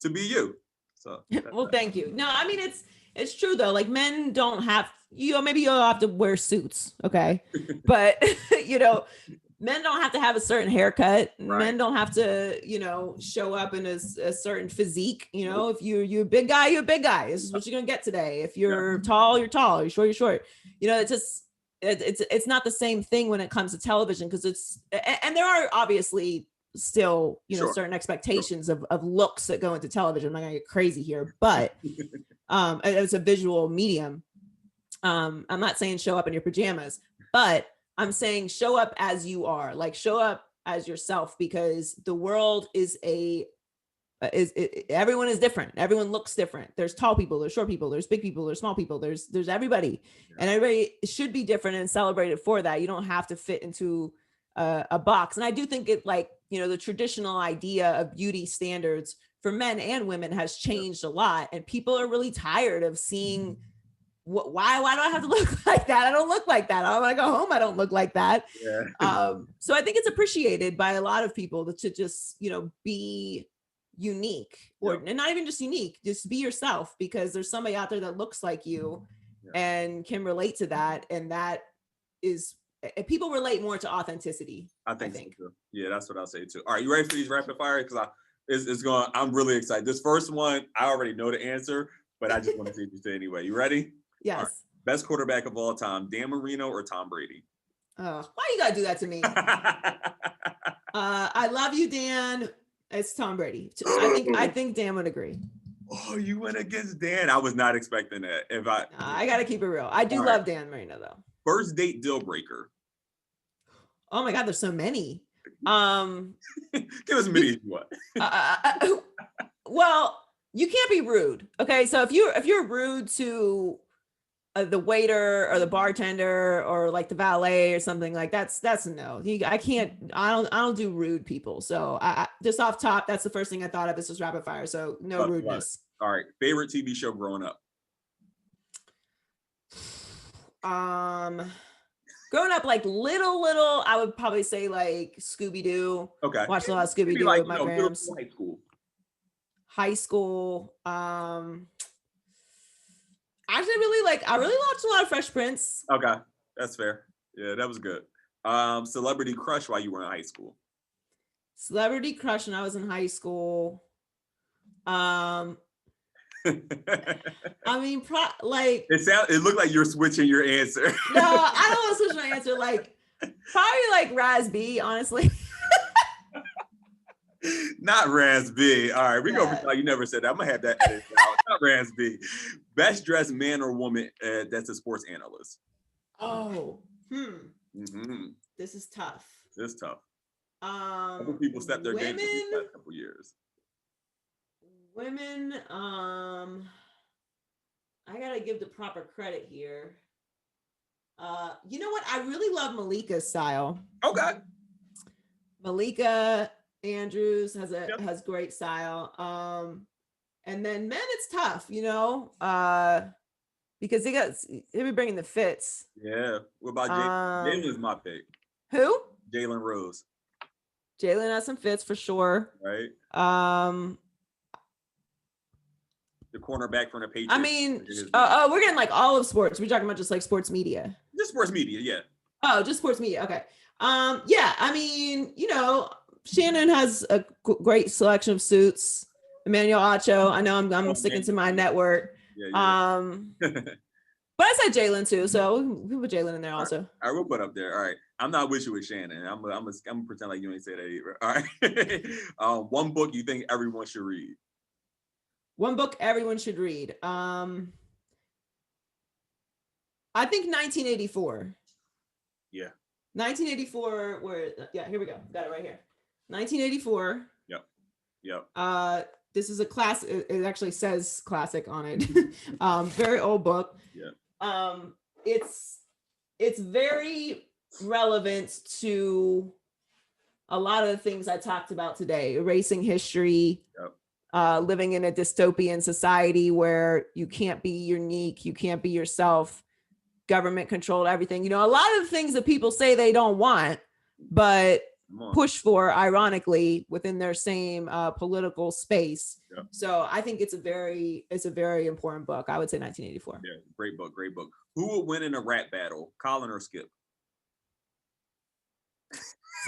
S2: to be you. So
S1: well, thank you. No, I mean it's true though. Like men don't have maybe you'll have to wear suits, okay? But men don't have to have a certain haircut. Right. Men don't have to show up in a certain physique. If you're a big guy, you're a big guy. This is what you're gonna get today. If you're tall, you're tall. You're short, you're short. It's just it's not the same thing when it comes to television, because and there are obviously still certain expectations of looks that go into television. I'm not gonna get crazy here, but it's a visual medium. I'm not saying show up in your pajamas, but I'm saying show up as you are, like show up as yourself, because the world is everyone is different. Everyone looks different. There's tall people, there's short people, there's big people, there's small people, there's everybody, and everybody should be different and celebrated for that. You don't have to fit into a box. And I do think it, like, the traditional idea of beauty standards for men and women has changed a lot, and people are really tired of seeing why do I have to look like that? I don't look like that. When I go home, I don't look like that. Yeah. So I think it's appreciated by a lot of people to just, be unique, and not even just unique, just be yourself, because there's somebody out there that looks like you and can relate to that. And that is, people relate more to authenticity. I think. So too.
S2: Yeah, that's what I'll say too. All right, you ready for these rapid fire? Because it's going. I'm really excited. This first one, I already know the answer, but I just want to see if you say anyway. You ready?
S1: Yes.
S2: Right. Best quarterback of all time, Dan Marino or Tom Brady?
S1: Why you gotta do that to me? I love you, Dan. It's Tom Brady. I think Dan would agree.
S2: Oh, you went against Dan. I was not expecting that.
S1: I gotta keep it real. I do love Dan Marino though.
S2: First date deal breaker.
S1: Oh my God, there's so many.
S2: Give us many as you want.
S1: Well, you can't be rude. Okay, so if you're rude to the waiter or the bartender or like the valet or something, like that's a no. I don't do rude people. So I just off top, that's the first thing I thought of. It's just rapid fire. So no rudeness.
S2: All right, favorite TV show growing up.
S1: Growing up, like little, I would probably say like Scooby-Doo.
S2: Okay.
S1: Watched a lot of Scooby-Doo with my grams. High school. I really watched a lot of Fresh Prince.
S2: Okay, that's fair. Yeah, that was good. Celebrity crush while you were in high school.
S1: Celebrity crush when I was in high school. I mean,
S2: it looked like you're switching your answer.
S1: No, I don't want to switch my answer. Like probably like Raz B, honestly.
S2: Not Raz B. All right, we go. You never said that. I'm gonna have that edited out. Not Raz B. Best dressed man or woman that's a sports analyst.
S1: Oh, This is tough.
S2: This is tough. Other people stepped their game in the last couple years.
S1: Women, I gotta give the proper credit here. You know what? I really love Malika's style.
S2: Okay.
S1: Malika Andrews has great style. And then men, it's tough, because he'll be bringing the fits.
S2: Yeah. What about Jalen? Jalen's my pick.
S1: Who?
S2: Jalen Rose.
S1: Jalen has some fits for sure.
S2: Right. The cornerback from the Patriots.
S1: I mean, we're getting like all of sports. We're talking about just like sports media.
S2: Just sports media, yeah.
S1: Oh, just sports media. Okay. Yeah. I mean, Shannon has a great selection of suits. Emmanuel Acho. I know I'm sticking to my network.
S2: Yeah.
S1: But I said Jalen too, so we put Jalen in there also.
S2: All right, we'll put up there. All right, I'm not with you with Shannon. I'm gonna pretend like you ain't say that either. All right. One book you think everyone should read.
S1: One book everyone should read. I think 1984.
S2: Yeah.
S1: 1984. Here we go. Got it right here. 1984.
S2: Yep.
S1: This is a class. It actually says classic on it. Very old book.
S2: Yeah.
S1: It's very relevant to a lot of the things I talked about today. Erasing history.
S2: Yep.
S1: Living in a dystopian society where you can't be unique, you can't be yourself. Government controlled everything. A lot of the things that people say they don't want, but push for, ironically, within their same political space.
S2: Yep.
S1: So I think it's a very important book. I would say 1984.
S2: Yeah, great book. Who would win in a rap battle, Colin or Skip?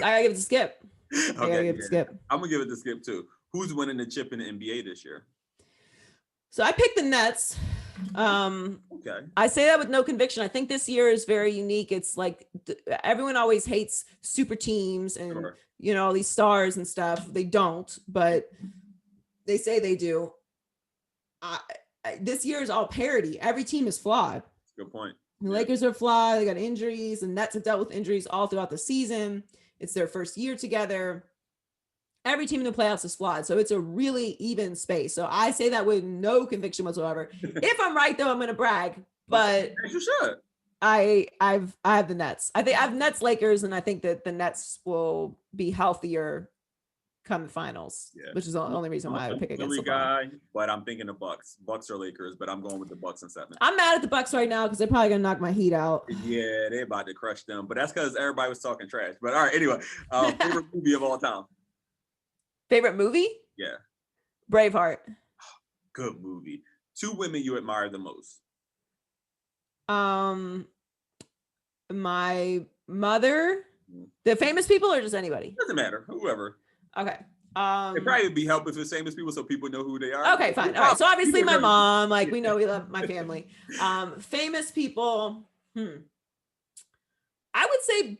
S1: I gotta give it to Skip.
S2: Skip. I'm gonna give it to Skip too. Who's winning the chip in the NBA this year?
S1: So I picked the Nets.
S2: Okay.
S1: I say that with no conviction. I think this year is very unique. It's like everyone always hates super teams and
S2: sure.
S1: All these stars and stuff. They don't, but they say they do. This year is all parity. Every team is flawed.
S2: Good point.
S1: The Lakers are flawed. They got injuries. The Nets have dealt with injuries all throughout the season. It's their first year together. Every team in the playoffs is flawed. So it's a really even space. So I say that with no conviction whatsoever. If I'm right, though, I'm going to brag. But
S2: you should.
S1: I have the Nets. I think I have Nets, Lakers, and I think that the Nets will be healthier come the finals, which is the only reason why I would pick against the
S2: guy. But I'm thinking the Bucks. Bucks or Lakers, but I'm going with the Bucks in 7.
S1: I'm mad at the Bucks right now because they're probably going to knock my Heat out.
S2: Yeah, they're about to crush them. But that's because everybody was talking trash. But all right, anyway, favorite movie of all time.
S1: Favorite movie?
S2: Yeah.
S1: Braveheart.
S2: Good movie. 2 women you admire the most.
S1: My mother. The famous people or just anybody?
S2: Doesn't matter. Whoever.
S1: Okay.
S2: It probably would be helpful if it's famous people so people know who they are.
S1: Okay, fine. All right. So obviously my mom, like we know we love my family. Famous people. I would say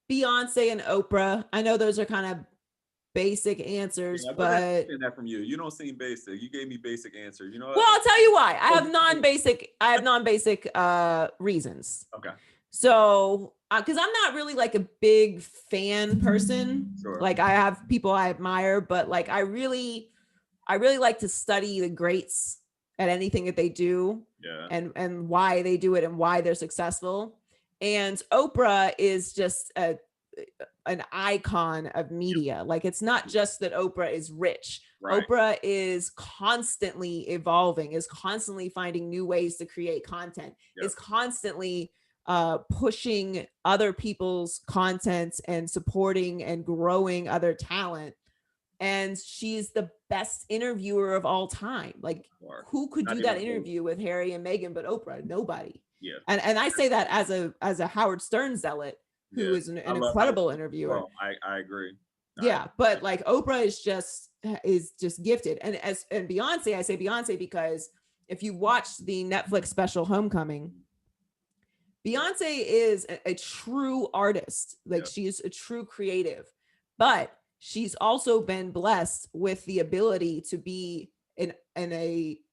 S1: Beyonce and Oprah. I know those are kind of basic answers, but
S2: I that from you. You don't seem basic. You gave me basic answers. You know what?
S1: Well, I'll tell you why. I have non-basic reasons.
S2: Okay.
S1: So, because I'm not really like a big fan person.
S2: Sure.
S1: Like I have people I admire, but like I really like to study the greats at anything that they do.
S2: Yeah.
S1: And why they do it and why they're successful. And Oprah is just an icon of media. Like it's not just that Oprah is rich. Right. Oprah is constantly evolving, is constantly finding new ways to create content, is constantly pushing other people's content and supporting and growing other talent. And she's the best interviewer of all time. Like who could do that interview with Harry and Meghan but Oprah? Nobody.
S2: Yeah.
S1: And I say that as a Howard Stern zealot who is an incredible interviewer.
S2: Well, I agree.
S1: But like Oprah is just gifted. And Beyonce, I say Beyonce because if you watch the Netflix special Homecoming, Beyonce is a true artist. Like she's a true creative, but she's also been blessed with the ability to be an innate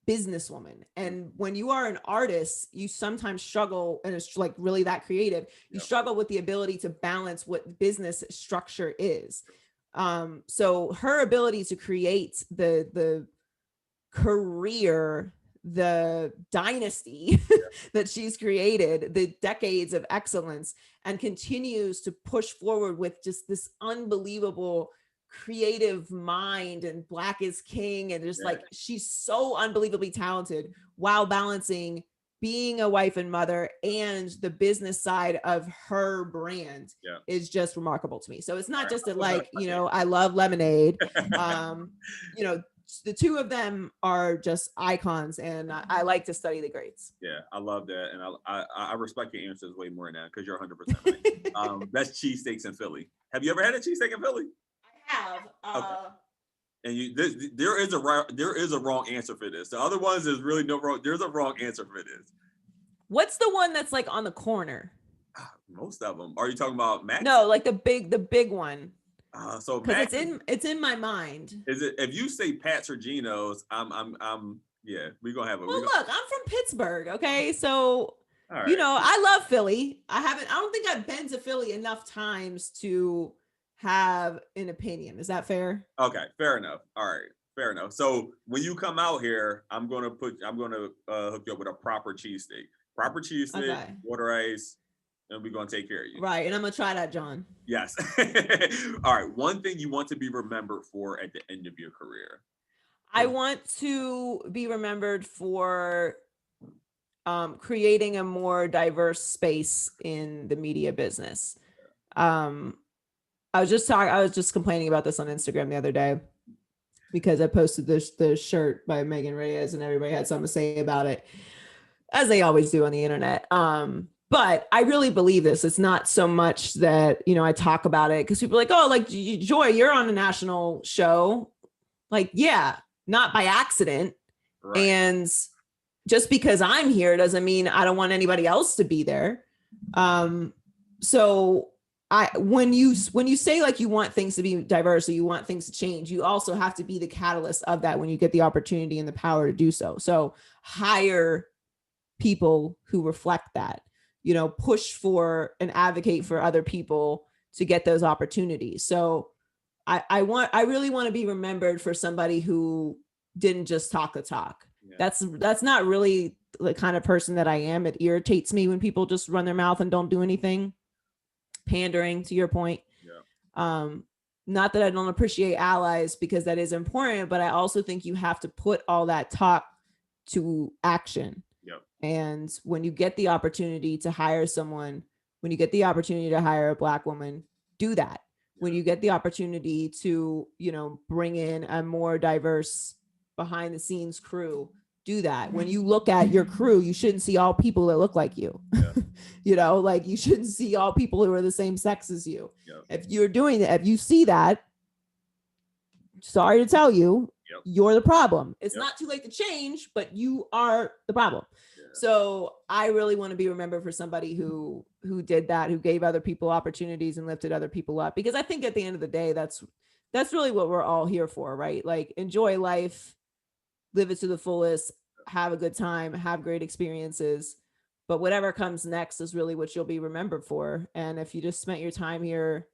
S1: businesswoman. And when you are an artist, you sometimes struggle, and it's like really that creative, you struggle with the ability to balance what business structure is. So her ability to create the career, the dynasty that she's created, the decades of excellence, and continues to push forward with just this unbelievable creative mind, and Black is King, and just like she's so unbelievably talented while balancing being a wife and mother and the business side of her brand
S2: Yeah.
S1: is just remarkable to me. So it's not just that, like, you
S2: Okay.
S1: know, I love lemonade. You know, the two of them are just icons, and I like to study the greats.
S2: Yeah, I love that, and I respect your answers way more now because you're 100% right. Best cheesesteaks in Philly. Have you ever had a cheesesteak in Philly?
S1: I have.
S2: Okay. And there is a wrong answer for this. The other ones is really no wrong. There's a wrong answer for this.
S1: What's the one that's like on the corner?
S2: Most of them. Are you talking about Max?
S1: No, like the big one.
S2: So
S1: Because
S2: Max
S1: it's in my mind.
S2: is it? If you say Pat's or Geno's, I'm yeah. We're gonna have it.
S1: Well, look, I'm from Pittsburgh. Okay, so
S2: All right.
S1: you know I love Philly. I don't think I've been to Philly enough times to have an opinion. Is that fair?
S2: Okay, fair enough. All right, fair enough. So when you come out here, I'm gonna hook you up with a proper cheesesteak. Proper cheesesteak,
S1: Okay.
S2: water ice, and we're gonna take care of you.
S1: Right, and I'm gonna try that, John.
S2: Yes. All right. One thing you want to be remembered for at the end of your career.
S1: I want to be remembered for creating a more diverse space in the media business. I was just complaining about this on Instagram the other day because I posted the shirt by Megan Reyes and everybody had something to say about it, as they always do on the internet. But I really believe this. It's not so much that, you know, I talk about it because people are like, oh, like Joy, you're on a national show. Like, yeah, not by accident. Right. And just because I'm here doesn't mean I don't want anybody else to be there. So when you say like you want things to be diverse or you want things to change, you also have to be the catalyst of that when you get the opportunity and the power to do so. So hire people who reflect that, you know, push for and advocate for other people to get those opportunities. So I really want to be remembered for somebody who didn't just talk the talk. Yeah. That's not really the kind of person that I am. It irritates me when people just run their mouth and don't do anything. Pandering, to your point. Yeah. Not that I don't appreciate allies, because that is important, but I also think you have to put all that talk to action. Yep. And when you get the opportunity to hire someone, when you get the opportunity to hire a Black woman, do that. When you get the opportunity to, you know, bring in a more diverse behind the scenes crew, do that. When you look at your crew, you shouldn't see all people that look like you. Yeah. You know, like you shouldn't see all people who are the same sex as you. Yeah. If you're doing that, if you see that, sorry to tell you, yep, you're the problem. It's not too late to change, but you are the problem. Yeah. So I really want to be remembered for somebody who did that, who gave other people opportunities and lifted other people up. Because I think at the end of the day, that's really what we're all here for, right? Like, enjoy life, live it to the fullest, have a good time, have great experiences. But whatever comes next is really what you'll be remembered for. And if you just spent your time here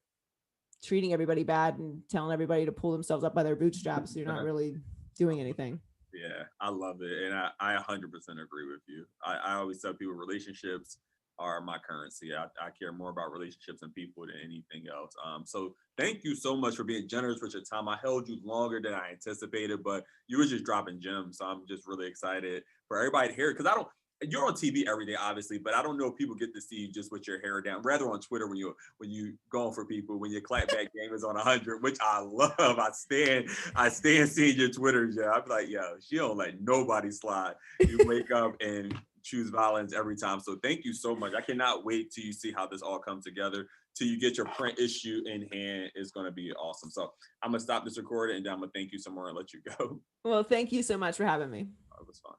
S1: treating everybody bad and telling everybody to pull themselves up by their bootstraps, you're not really doing anything.
S2: Yeah, I love it. And I 100% agree with you. I always tell people relationships are my currency. I care more about relationships and people than anything else. So thank you so much for being generous with your time. I held you longer than I anticipated, but you were just dropping gems. So I'm just really excited for everybody to hear it. Because you're on TV every day, obviously, but I don't know if people get to see you just with your hair down. Rather on Twitter when you going for people, when your clapback game is on 100, which I love. I stand seeing your Twitters. Yeah, I'm like, yo, she don't let nobody slide. You wake up and choose violence every time. So thank you so much. I cannot wait till you see how this all comes together. Till you get your print issue in hand, is going to be awesome. So I'm gonna stop this recording and then I'm gonna thank you some more and let you go.
S1: Well, thank you so much for having me.
S2: It was fun.